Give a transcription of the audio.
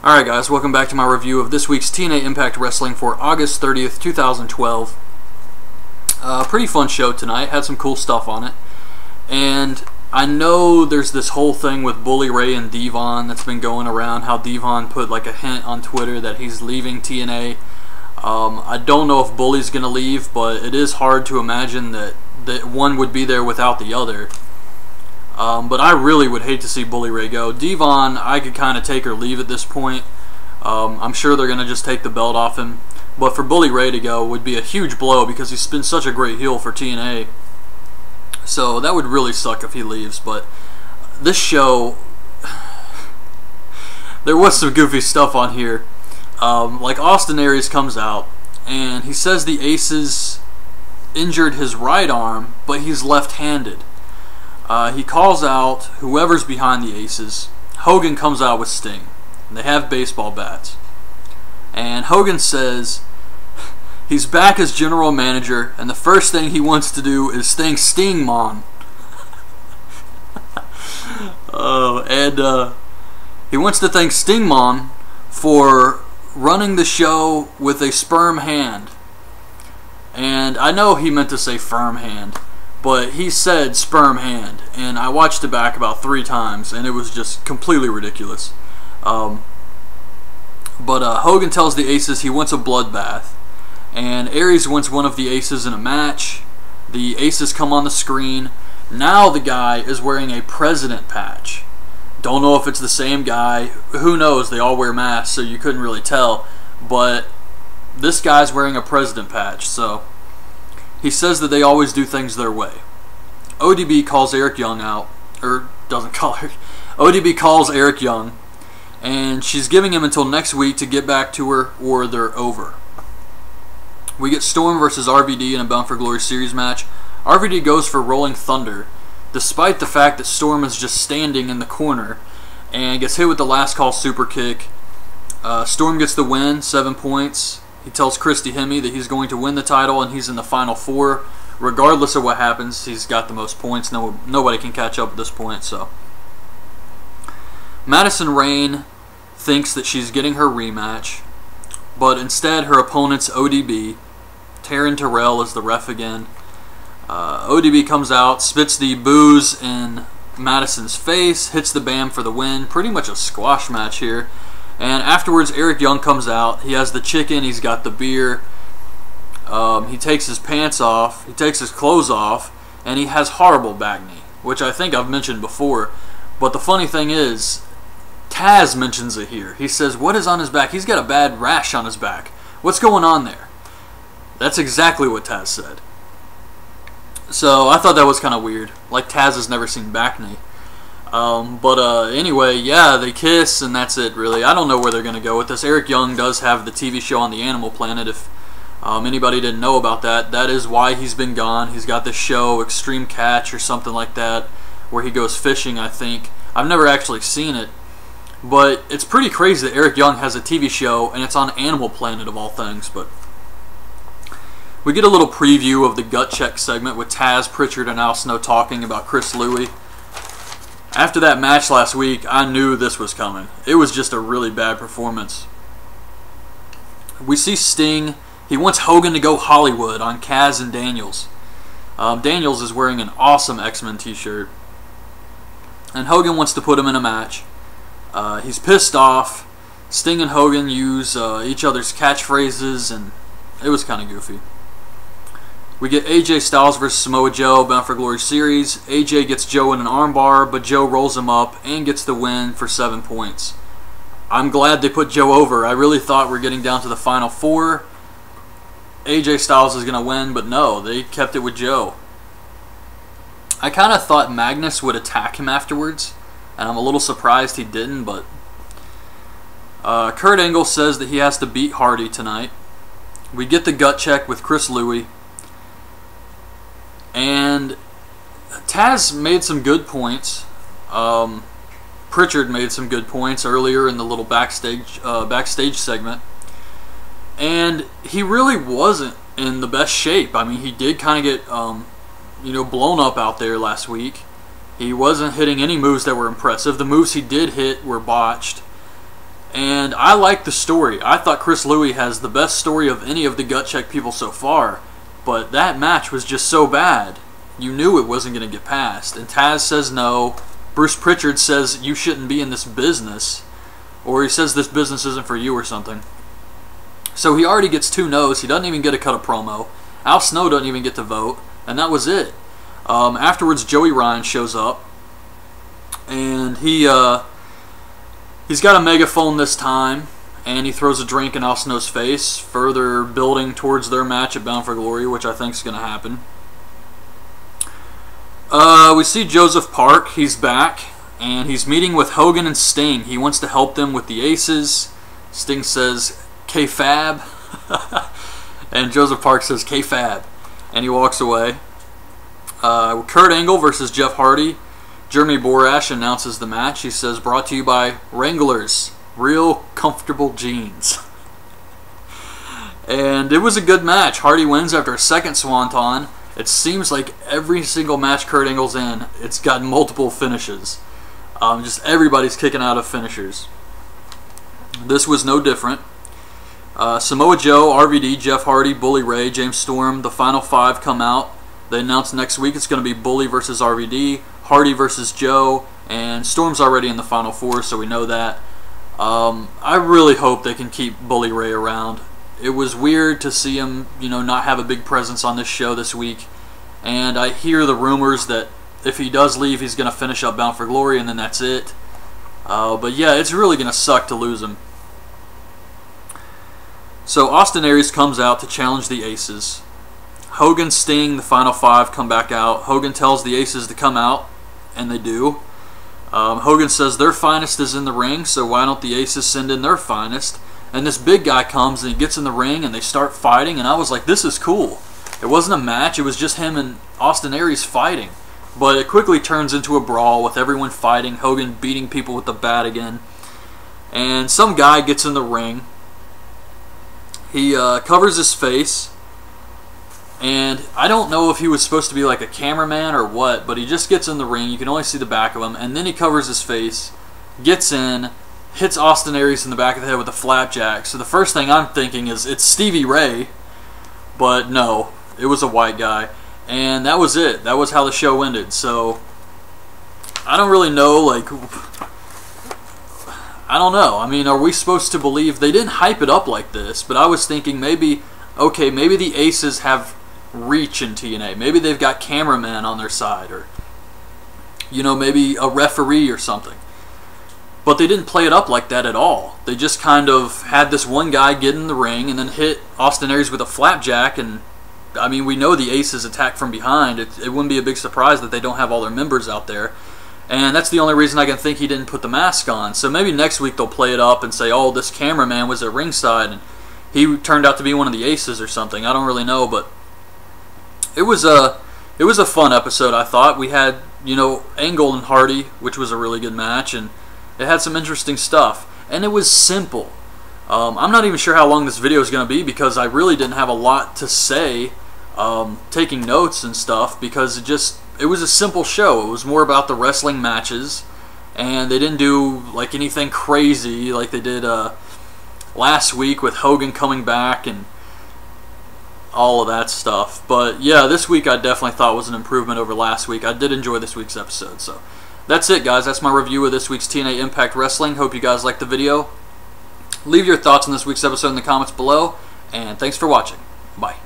Alright guys, welcome back to my review of this week's TNA Impact Wrestling for August 30th, 2012. Pretty fun show tonight, had some cool stuff on it. And I know there's this whole thing with Bully Ray and Devon that's been going around, how Devon put like a hint on Twitter that he's leaving TNA. I don't know if Bully's going to leave, but it is hard to imagine that one would be there without the other. But I really would hate to see Bully Ray go. Devon, I could kind of take or leave at this point. I'm sure they're going to just take the belt off him. But for Bully Ray to go would be a huge blow because he's been such a great heel for TNA. So that would really suck if he leaves. But this show, there was some goofy stuff on here. Like Austin Aries comes out and he says the Aces injured his right arm, but he's left-handed. He calls out whoever's behind the Aces. Hogan comes out with Sting. They have baseball bats. And Hogan says he's back as general manager, and the first thing he wants to do is thank Stingmon. He wants to thank Stingmon for running the show with a sperm hand. And I know he meant to say firm hand, but he said sperm hand, and I watched it back about 3 times, and it was just completely ridiculous. Hogan tells the Aces he wants a bloodbath, and Aries wants one of the Aces in a match. The Aces come on the screen. Now the guy is wearing a president patch. Don't know if it's the same guy. Who knows? They all wear masks, so you couldn't really tell. But this guy's wearing a president patch, so he says that they always do things their way. ODB calls Eric Young out, or doesn't call her. ODB calls Eric Young, and she's giving him until next week to get back to her, or they're over. We get Storm versus RVD in a Bound for Glory series match. RVD goes for Rolling Thunder, despite the fact that Storm is just standing in the corner, and gets hit with the last call super kick. Storm gets the win, 7 points. He tells Christy Hemme that he's going to win the title and he's in the Final Four. Regardless of what happens, he's got the most points. Nobody can catch up at this point. So Madison Rayne thinks that she's getting her rematch, but instead her opponent's ODB. Taryn Terrell is the ref again. ODB comes out, spits the booze in Madison's face, hits the Bam for the win. Pretty much a squash match here. And afterwards, Eric Young comes out. He has the chicken. He's got the beer. He takes his pants off. He takes his clothes off. And he has horrible back knee, which I think I've mentioned before. But the funny thing is, Taz mentions it here. He says, what is on his back? He's got a bad rash on his back. What's going on there? That's exactly what Taz said. So I thought that was kind of weird. Like Taz has never seen back knee. Anyway, yeah, they kiss, and that's it, really. I don't know where they're going to go with this. Eric Young does have the TV show on the Animal Planet. If anybody didn't know about that, that is why he's been gone. He's got this show, Extreme Catch or something like that, where he goes fishing, I think. I've never actually seen it, but it's pretty crazy that Eric Young has a TV show, and it's on Animal Planet, of all things. But we get a little preview of the Gut Check segment with Taz, Pritchard, and Al Snow talking about Chris Louie. After that match last week, I knew this was coming. It was just a really bad performance. We see Sting. He wants Hogan to go Hollywood on Kaz and Daniels. Daniels is wearing an awesome X-Men t-shirt. And Hogan wants to put him in a match. He's pissed off. Sting and Hogan use each other's catchphrases, and it was kind of goofy. We get AJ Styles versus Samoa Joe, Bound for Glory series. AJ gets Joe in an armbar, but Joe rolls him up and gets the win for 7 points. I'm glad they put Joe over. I really thought we're getting down to the Final Four. AJ Styles is going to win, but no, they kept it with Joe. I kind of thought Magnus would attack him afterwards, and I'm a little surprised he didn't, but Kurt Angle says that he has to beat Hardy tonight. We get the Gut Check with Chris Louie. And Taz made some good points. Pritchard made some good points earlier in the little backstage segment. And he really wasn't in the best shape. I mean, he did kind of get blown up out there last week. He wasn't hitting any moves that were impressive. The moves he did hit were botched. And I like the story. I thought Chris Louis has the best story of any of the gut check people so far. But that match was just so bad. You knew it wasn't going to get past. And Taz says no. Bruce Pritchard says you shouldn't be in this business. Or he says this business isn't for you or something. So he already gets 2 no's. He doesn't even get to cut a promo. Al Snow doesn't even get to vote. And that was it. Afterwards, Joey Ryan shows up. And he's got a megaphone this time. And he throws a drink in Al Snow's face, further building towards their match at Bound for Glory, which I think is going to happen. We see Joseph Park. He's back, and he's meeting with Hogan and Sting. He wants to help them with the Aces. Sting says, K-Fab. And Joseph Park says, K-Fab. And he walks away. Kurt Angle versus Jeff Hardy. Jeremy Borash announces the match. He says, brought to you by Wranglers. Real comfortable jeans. And it was a good match. Hardy wins after a second swanton. It seems like every single match Kurt Angle's in, it's got multiple finishes. Just everybody's kicking out of finishers. This was no different. Samoa Joe, RVD, Jeff Hardy, Bully Ray, James Storm, the final 5 come out. They announced next week it's going to be Bully versus RVD, Hardy versus Joe, and Storm's already in the final 4, so we know that. I really hope they can keep Bully Ray around. It was weird to see him, not have a big presence on this show this week. And I hear the rumors that if he does leave, he's going to finish up Bound for Glory, and then that's it. But yeah, it's really going to suck to lose him. So Austin Aries comes out to challenge the Aces. Hogan, Sting, the final 5 come back out. Hogan tells the Aces to come out, and they do. Hogan says their finest is in the ring, so why don't the Aces send in their finest? And this big guy comes and he gets in the ring and they start fighting, and I was like, this is cool. It wasn't a match, it was just him and Austin Aries fighting. But it quickly turns into a brawl with everyone fighting, Hogan beating people with the bat again. And some guy gets in the ring. He covers his face. And I don't know if he was supposed to be like a cameraman or what, but he just gets in the ring. You can only see the back of him. And then he covers his face, gets in, hits Austin Aries in the back of the head with a flapjack. So the first thing I'm thinking is it's Stevie Ray. But no, it was a white guy. And that was it. That was how the show ended. So I don't really know, I don't know. I mean, are we supposed to believe... They didn't hype it up like this, but I was thinking maybe, okay, maybe the Aces have reach in TNA. Maybe they've got cameraman on their side, or maybe a referee or something. But they didn't play it up like that at all. They just kind of had this one guy get in the ring and then hit Austin Aries with a flapjack. And I mean, we know the Aces attack from behind. It wouldn't be a big surprise that they don't have all their members out there. And that's the only reason I can think he didn't put the mask on. So maybe next week they'll play it up and say, oh, this cameraman was at ringside and he turned out to be one of the Aces or something. I don't really know, but it was a fun episode, I thought. We had, Angle and Hardy, which was a really good match, and it had some interesting stuff. And it was simple. I'm not even sure how long this video is going to be because I really didn't have a lot to say taking notes and stuff, because it was a simple show. It was more about the wrestling matches, and they didn't do anything crazy like they did last week with Hogan coming back and all of that stuff. But yeah, this week I definitely thought was an improvement over last week. I did enjoy this week's episode. So that's it, guys. That's my review of this week's TNA Impact Wrestling. Hope you guys liked the video. Leave your thoughts on this week's episode in the comments below, and thanks for watching. Bye.